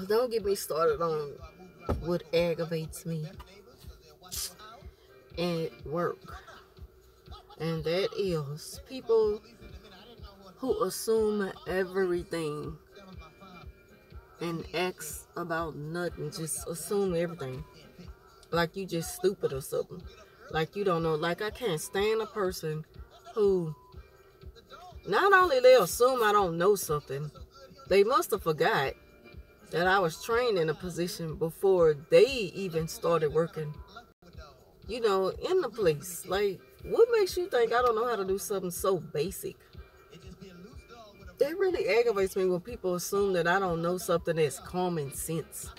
Don't get me started on what aggravates me at work. And that is people who assume everything and ask about nothing. Just assume everything. Like you just stupid or something. Like you don't know. Like I can't stand a person who not only they assume I don't know something, they must have forgot that I was trained in a position before they even started working, in the place. Like, what makes you think I don't know how to do something so basic? That really aggravates me when people assume that I don't know something that's common sense.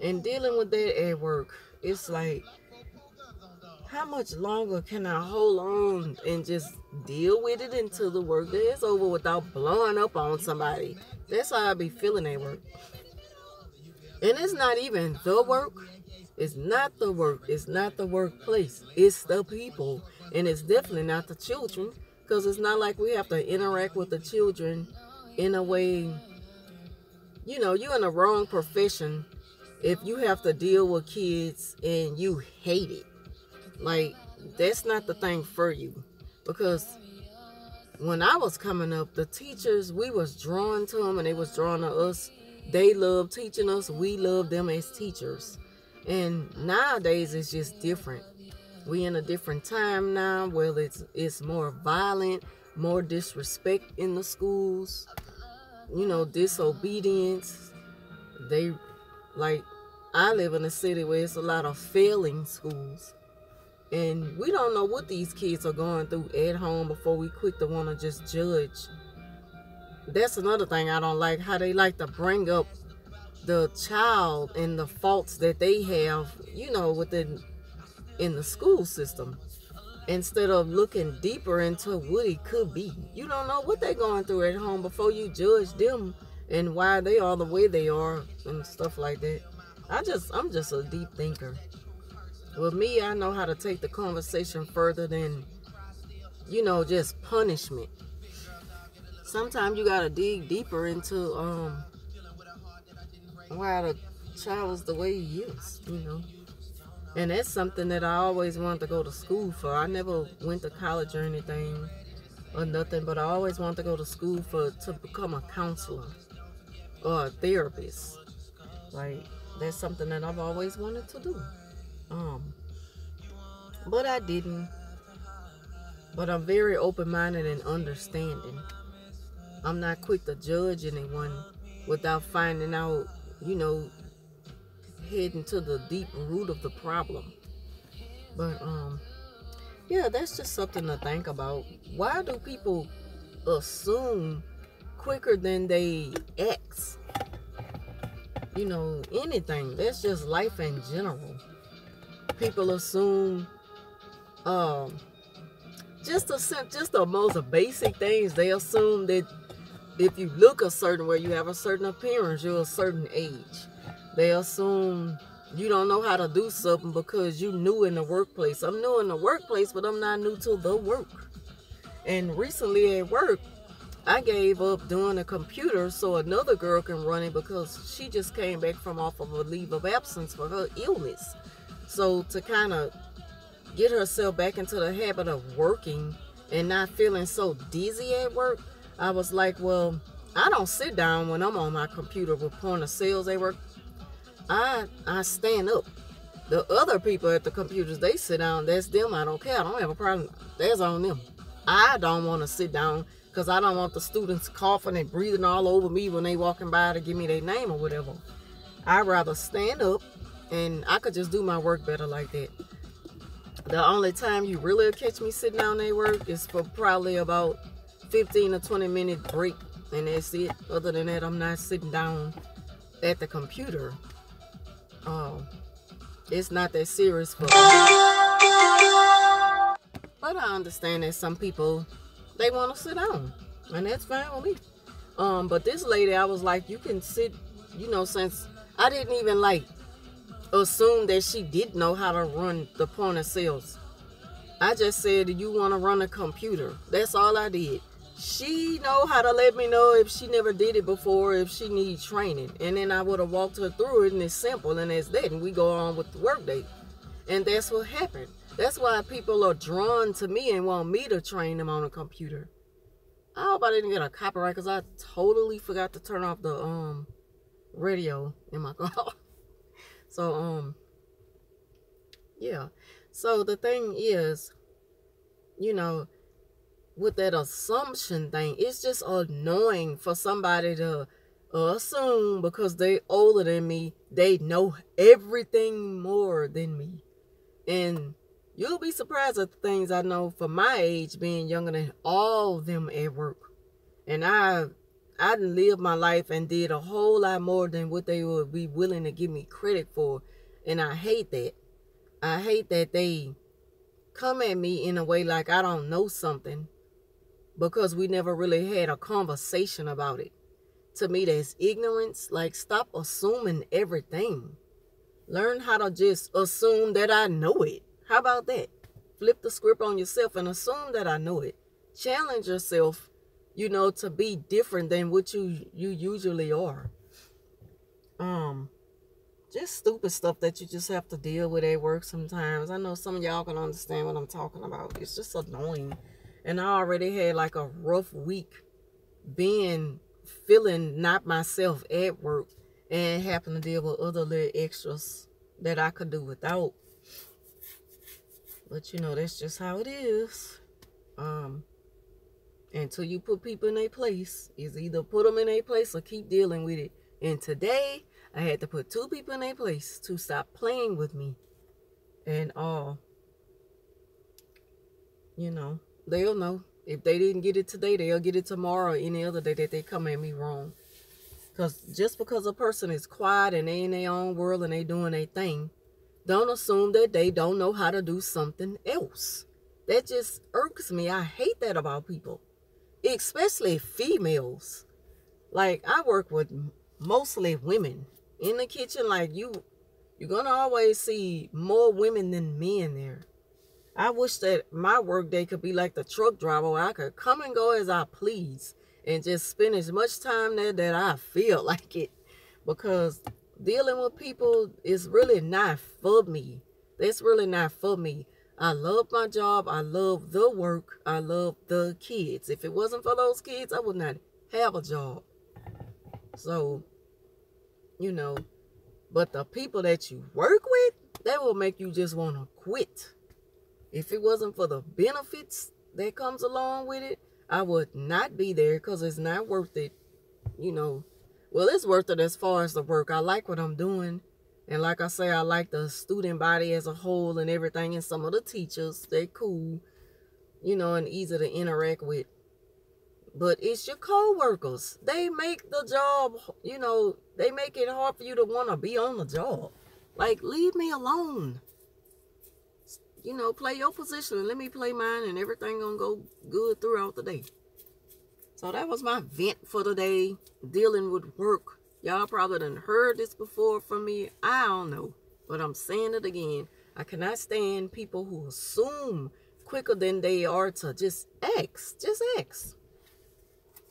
And dealing with that at work, it's like, how much longer can I hold on and just deal with it until the work day is over without blowing up on somebody? That's how I be feeling at work. And it's not even the work. It's not the work. It's not the workplace. It's the people. And it's definitely not the children. Because it's not like we have to interact with the children in a way, you're in the wrong profession if you have to deal with kids and you hate it. Like, that's not the thing for you. Because when I was coming up, the teachers, we was drawn to them and they was drawn to us. They loved teaching us. We love them as teachers. And nowadays, it's just different. We in a different time now where it's more violent, more disrespect in the schools, disobedience. I live in a city where it's a lot of failing schools. And we don't know what these kids are going through at home before we quick to want to just judge. That's another thing I don't like, how they like to bring up the child and the faults that they have, in the school system, instead of looking deeper into what it could be. You don't know what they're going through at home before you judge them and why they are the way they are and stuff like that. I'm just a deep thinker. With me, I know how to take the conversation further than, just punishment. Sometimes you gotta dig deeper into why the child is the way he is, And that's something that I always wanted to go to school for. I never went to college or anything or nothing, but I always wanted to go to school to become a counselor or a therapist. Like, that's something that I've always wanted to do. But I didn't. But I'm very open-minded and understanding. I'm not quick to judge anyone without finding out, heading to the deep root of the problem. But, yeah, that's just something to think about. Why do people assume quicker than they act? Anything. That's just life in general. People assume, just the most basic things. They assume that if you look a certain way, you have a certain appearance, you're a certain age. They assume you don't know how to do something because you're new in the workplace. I'm new in the workplace, but I'm not new to the work. And recently at work, I gave up doing a computer so another girl can run it because she just came back from off of a leave of absence for her illness. So to kind of get herself back into the habit of working and not feeling so dizzy at work, I was like, well, I don't sit down when I'm on my computer with point of sales at work. I stand up. The other people at the computers, they sit down. That's them. I don't care. I don't have a problem. That's on them. I don't want to sit down because I don't want the students coughing and breathing all over me when they walking by to give me their name or whatever. I'd rather stand up, and I could just do my work better like that. The only time you really catch me sitting down at work is for probably about 15 or 20 minute break, and that's it. Other than that, I'm not sitting down at the computer. It's not that serious for me. But I understand that some people, they want to sit down, and that's fine with me. But this lady, I was like, you can sit, since I didn't even assume that she didn't know how to run the point of sales. I just said, do you want to run a computer? That's all I did. she know how to let me know if she never did it before, if she needs training. And then I would have walked her through it, and it's simple, and it's that. And we go on with the workday. And that's what happened. That's why people are drawn to me and want me to train them on a computer. I hope I didn't get a copyright because I totally forgot to turn off the radio in my car. So yeah. So the thing is, you know, with that assumption thing, it's just annoying for somebody to assume because they older than me, they know everything more than me. And you'll be surprised at the things I know for my age, being younger than all of them at work. And I done lived my life and did a whole lot more than what they would be willing to give me credit for. And I hate that. I hate that they come at me in a way like I don't know something because we never really had a conversation about it. To me, that's ignorance. Like, stop assuming everything. Learn how to just assume that I know it. How about that? Flip the script on yourself and assume that I know it. Challenge yourself, you know, to be different than what you usually are. Just stupid stuff that you just have to deal with at work sometimes. I know some of y'all can understand what I'm talking about. It's just annoying. And I already had like a rough week feeling not myself at work and having to deal with other little extras that I could do without. But you know, that's just how it is. Until you put people in their place, is either put them in their place or keep dealing with it. And today, I had to put 2 people in their place to stop playing with me. And you know, they'll know. If they didn't get it today, they'll get it tomorrow or any other day that they come at me wrong. Because just because a person is quiet and they in their own world and they doing their thing, don't assume that they don't know how to do something else. That just irks me. I hate that about people, especially females. Like, I work with mostly women in the kitchen. Like, you're gonna always see more women than men there. I wish that my work day could be like the truck driver, where I could come and go as I please and just spend as much time there that I feel like it. Because dealing with people is really not for me. That's really not for me. I love my job. I love the work. I love the kids. If it wasn't for those kids, I would not have a job. So, you know, but the people that you work with, that will make you just want to quit. If it wasn't for the benefits that comes along with it, I would not be there because it's not worth it, you know. Well, it's worth it as far as the work. I like what I'm doing. And like I say, I like the student body as a whole and everything. And some of the teachers, they're cool, you know, and easy to interact with. But it's your co-workers. They make the job, you know, they make it hard for you to want to be on the job. Like, leave me alone. You know, play your position and let me play mine, and everything gonna go good throughout the day. So that was my vent for the day, dealing with work. Y'all probably done heard this before from me. I don't know, but I'm saying it again. I cannot stand people who assume quicker than they are to just ask. Just ask.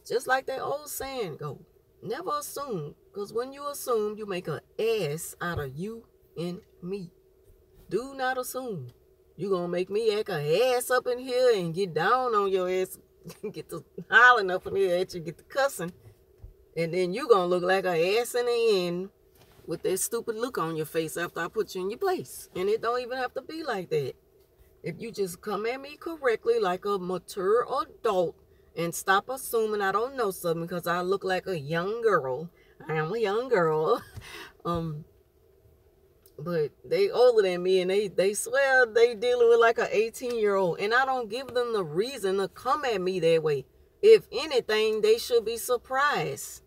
Just like that old saying go. Never assume, because when you assume, you make an ass out of you and me. Do not assume. You gonna make me act a ass up in here and get down on your ass, get the hollering up in here at you, get the cussing, and then you gonna look like a ass in the end with that stupid look on your face after I put you in your place. And it don't even have to be like that. If you just come at me correctly like a mature adult and stop assuming I don't know something because I look like a young girl. I am a young girl. But they older than me, and they swear they dealing with like an 18-year-old. And I don't give them the reason to come at me that way. If anything, they should be surprised.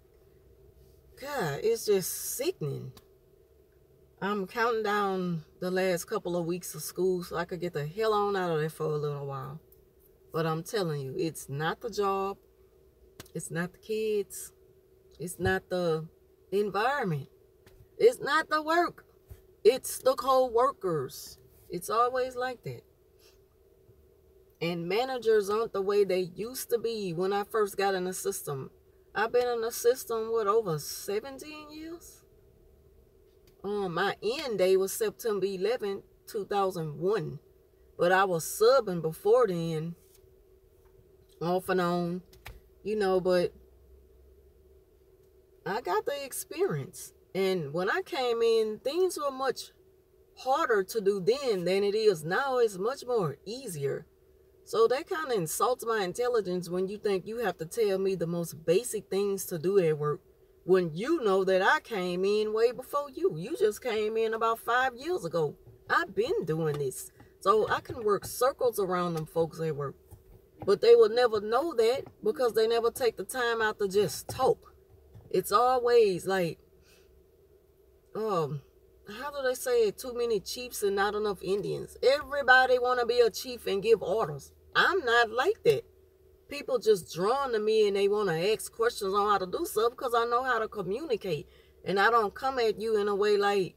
God, it's just sickening. I'm counting down the last couple of weeks of school so I could get the hell on out of there for a little while. But I'm telling you, it's not the job. It's not the kids. It's not the environment. It's not the work. It's the co-workers. It's always like that. And managers aren't the way they used to be when I first got in the system. I've been in the system, what, over 17 years? My end day was September 11th, 2001. But I was subbing before then, off and on, but I got the experience. And when I came in, things were much harder to do then than it is now. It's much more easier. So that kind of insults my intelligence when you think you have to tell me the most basic things to do at work, when you know that I came in way before you. You just came in about 5 years ago. I've been doing this. So I can work circles around them folks at work. But they will never know that because they never take the time out to just talk. It's always like, how do they say it? Too many chiefs and not enough Indians. Everybody want to be a chief and give orders. I'm not like that. People just drawn to me and they want to ask questions on how to do stuff because I know how to communicate. And I don't come at you in a way like,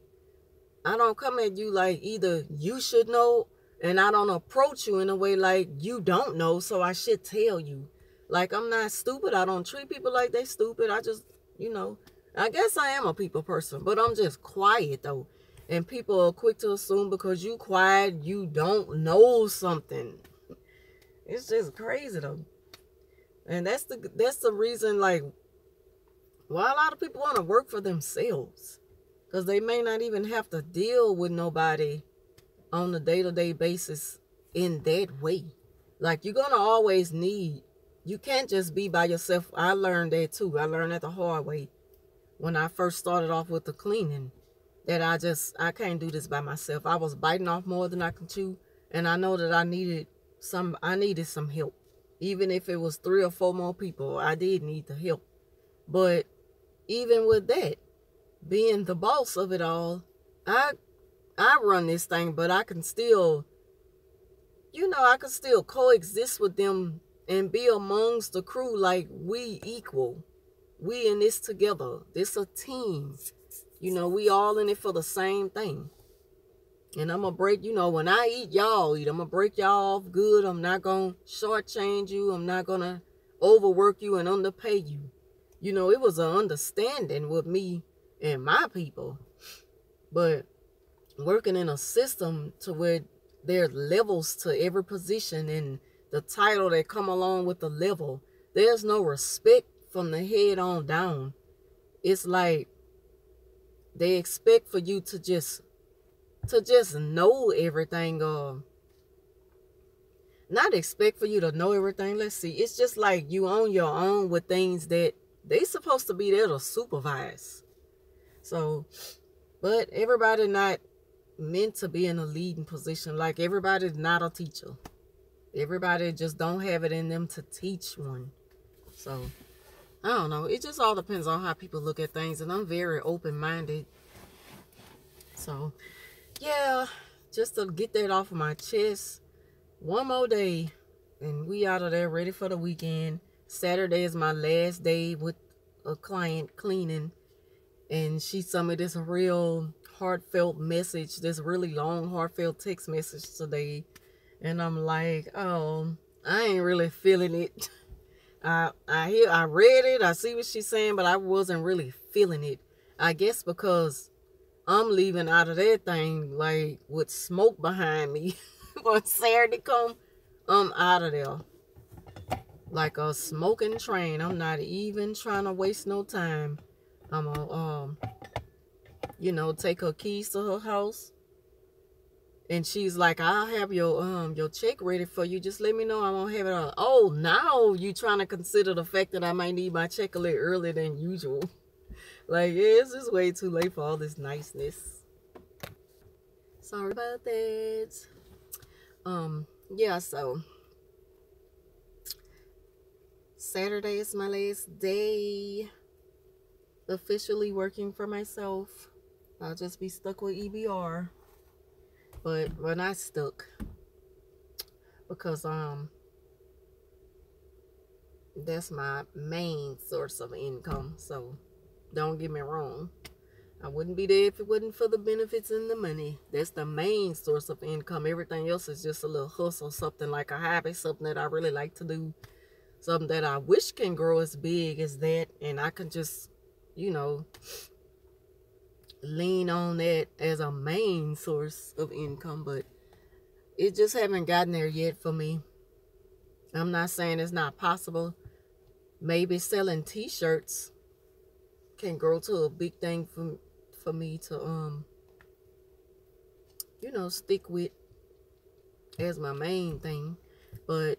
either you should know, and I don't approach you in a way like you don't know, so I should tell you. Like, I'm not stupid. I don't treat people like they stupid. I just, I guess I am a people person, but I'm just quiet though. And people are quick to assume because you quiet, you don't know something. It's just crazy though. And that's the reason, like, why a lot of people want to work for themselves. Because they may not even have to deal with nobody on a day-to-day basis in that way. Like, you're going to always need, you can't just be by yourself. I learned that too. I learned that the hard way when I first started off with the cleaning, that I can't do this by myself. I was biting off more than I can chew, and I know that I needed some help. Even if it was 3 or 4 more people, I did need the help. But even with that, being the boss of it all, I run this thing, but I can still, coexist with them and be amongst the crew like we equal. We in this together. This a team. We all in it for the same thing. And I'm going to break, when I eat, y'all eat. I'm going to break y'all off good. I'm not going to shortchange you. I'm not going to overwork you and underpay you. It was an understanding with me and my people. But working in a system to where there's levels to every position and the title that come along with the level, there's no respect from the head on down. It's like they expect for you to just know everything, or not expect for you to know everything. Let's see. It's just like you on your own with things that they supposed to be there to supervise. So, but everybody not meant to be in a leading position. Like, everybody's not a teacher. Everybody just don't have it in them to teach one. So, I don't know. It just all depends on how people look at things. And I'm very open-minded. So, yeah, just to get that off of my chest. One more day, and we out of there ready for the weekend. Saturday is my last day with a client cleaning. And she sent me this real heartfelt message, this really long heartfelt text message today. And I'm like, oh, I ain't really feeling it. I read it, I see what she's saying, but I wasn't really feeling it. I guess because I'm leaving out of that thing like with smoke behind me. When Saturday come, I'm out of there like a smoking train. I'm not even trying to waste no time. I'm gonna take her keys to her house, and she's like, I'll have your check ready for you, just let me know. I won't have it on. Oh, now you trying to consider the fact that I might need my check a little earlier than usual. Like, yeah, it's just way too late for all this niceness. Sorry about that. Yeah, so Saturday is my last day officially working for myself. I'll just be stuck with EBR, but we're not stuck because that's my main source of income. So don't get me wrong, I I wouldn't be there if it wasn't for the benefits and the money. That's the main source of income. Everything else is just a little hustle, something like a hobby, something that I really like to do, something that I wish can grow as big as that, and I can just, you know, lean on that as a main source of income. But it just haven't gotten there yet for me. I'm not saying it's not possible. Maybe selling t-shirts can grow to a big thing for me to you know, stick with as my main thing. But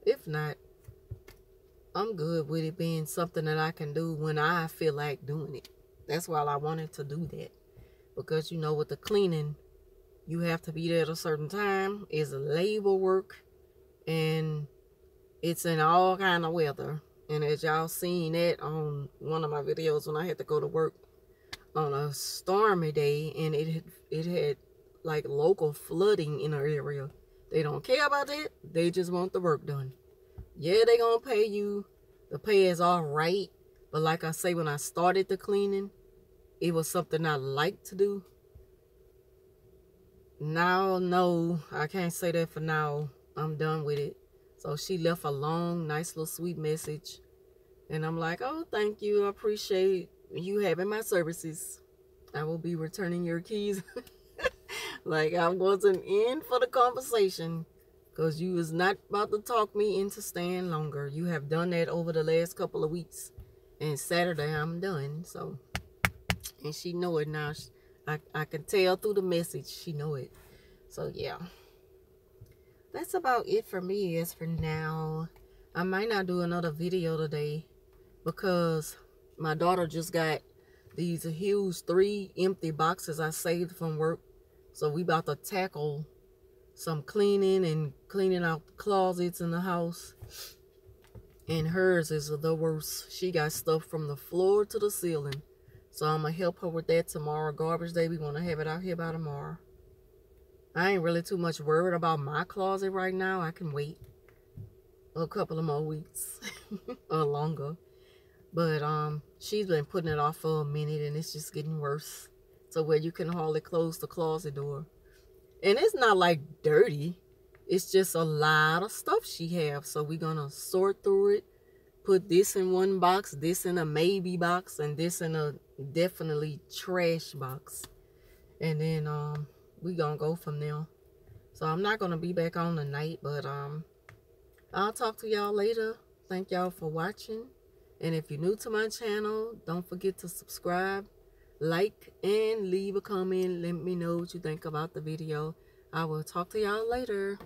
if not, I'm good with it being something that I can do when I feel like doing it. That's why I wanted to do that, because you know, with the cleaning, you have to be there at a certain time. It's labor work, and it's in all kind of weather. And as y'all seen that on one of my videos when I had to go to work on a stormy day, and it had like local flooding in our area. They don't care about that. They just want the work done. Yeah, they gonna pay you. The pay is all right. But like I say, when I started the cleaning, it was something I liked to do. Now, no, I can't say that for now. I'm done with it. So she left a long, nice little sweet message. And I'm like, oh, thank you. I appreciate you having my services. I will be returning your keys. Like I wasn't in for the conversation, because you was not about to talk me into staying longer. You have done that over the last couple of weeks. And Saturday I'm done. So, and she know it now. I can tell through the message. She know it. So yeah. That's about it for me as for now. I might not do another video today, because my daughter just got these huge 3 empty boxes I saved from work. So we about to tackle some cleaning and cleaning out the closets in the house. And hers is the worst. She got stuff from the floor to the ceiling. So I'm going to help her with that tomorrow. Garbage day, we want to have it out here by tomorrow. I ain't really too much worried about my closet right now. I can wait a couple of more weeks or longer. But she's been putting it off for a minute, and it's just getting worse. So where you can hardly close the closet door. And it's not like dirty. It's just a lot of stuff she have. So we're going to sort through it. Put this in one box, this in a maybe box, and this in a definitely trash box. And then we're going to go from there. So I'm not going to be back on tonight, but I'll talk to y'all later. Thank y'all for watching. And if you're new to my channel, don't forget to subscribe, like, and leave a comment. Let me know what you think about the video. I will talk to y'all later.